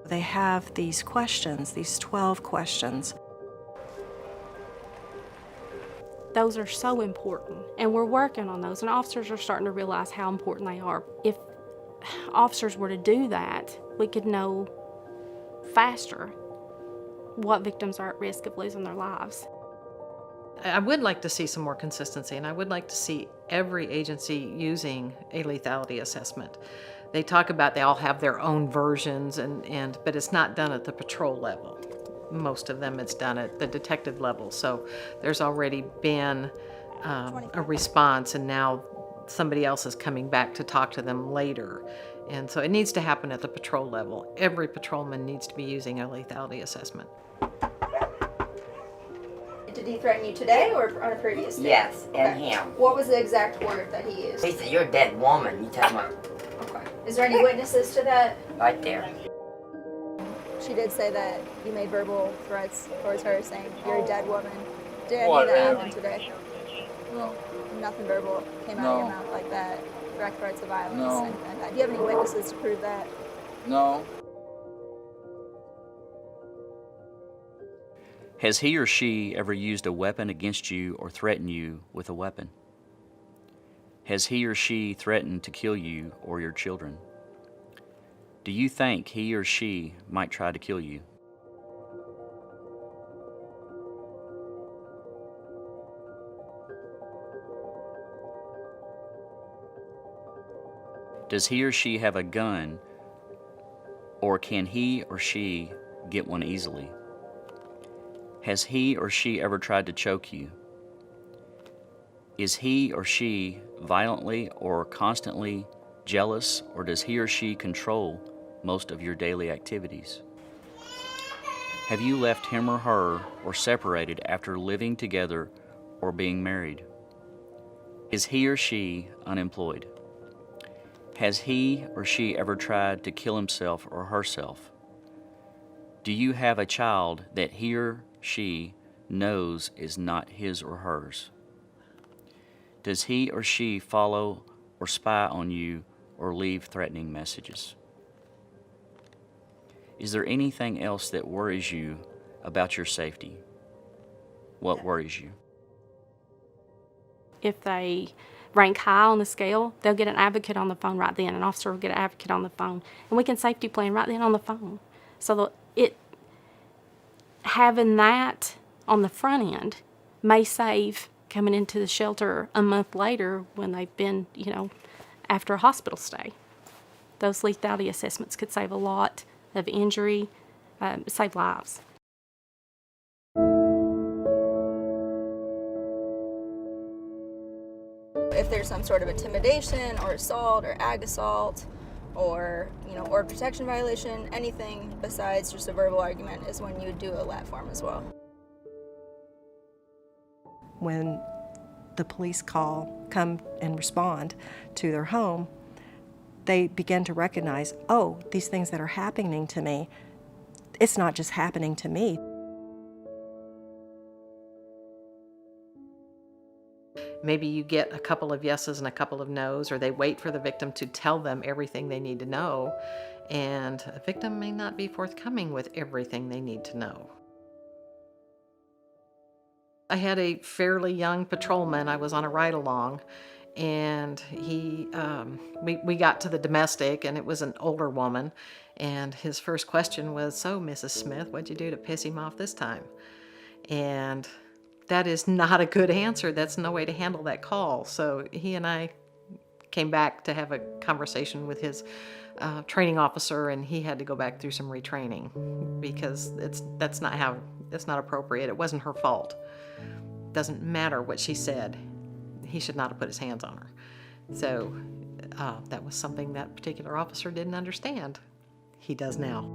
They have these questions, these 12 questions. Those are so important, and we're working on those, and officers are starting to realize how important they are. If officers were to do that, we could know faster what victims are at risk of losing their lives. I would like to see some more consistency, and I would like to see every agency using a lethality assessment. They talk about they all have their own versions, but it's not done at the patrol level. Most of them it's done at the detective level. So there's already been a response, and now somebody else is coming back to talk to them later. And so it needs to happen at the patrol level. Every patrolman needs to be using a lethality assessment. Did he threaten you today or on a previous day? Yes, and him. What was the exact word that he used? He said, "You're a dead woman." You tell him Okay. Is there any witnesses to that? right there. She did say that you made verbal threats towards her, saying you're a dead woman. Did any of that happen today? No. Nothing verbal came out of your mouth like that. Direct threats of violence. No. Anything like that. Do you have any witnesses to prove that? No. Has he or she ever used a weapon against you or threatened you with a weapon? Has he or she threatened to kill you or your children? Do you think he or she might try to kill you? Does he or she have a gun, or can he or she get one easily? Has he or she ever tried to choke you? Is he or she violently or constantly jealous, or does he or she control most of your daily activities? Have you left him or her or separated after living together or being married? Is he or she unemployed? Has he or she ever tried to kill himself or herself? Do you have a child that he or she knows is not his or hers? Does he or she follow or spy on you or leave threatening messages? Is there anything else that worries you about your safety? What worries you? If they rank high on the scale, they'll get an advocate on the phone right then. An officer will get an advocate on the phone, and we can safety plan right then on the phone. So having that on the front end may save coming into the shelter a month later when they've been, after a hospital stay. Those lethality assessments could save a lot of injury, save lives. If there's some sort of intimidation or assault or ag assault or, or protection violation, anything besides just a verbal argument is when you would do a lat form as well. When the police come and respond to their home, they begin to recognize, oh, these things that are happening to me, it's not just happening to me. Maybe you get a couple of yeses and a couple of nos, or they wait for the victim to tell them everything they need to know, and a victim may not be forthcoming with everything they need to know. I had a fairly young patrolman. I was on a ride-along, and we got to the domestic, and it was an older woman, and his first question was, "So, Mrs. Smith, what'd you do to piss him off this time?" And that is not a good answer. That's no way to handle that call. So he and I came back to have a conversation with his training officer, and he had to go back through some retraining because that's not appropriate. It wasn't her fault. Doesn't matter what she said. He should not have put his hands on her. So that was something that particular officer didn't understand. He does now.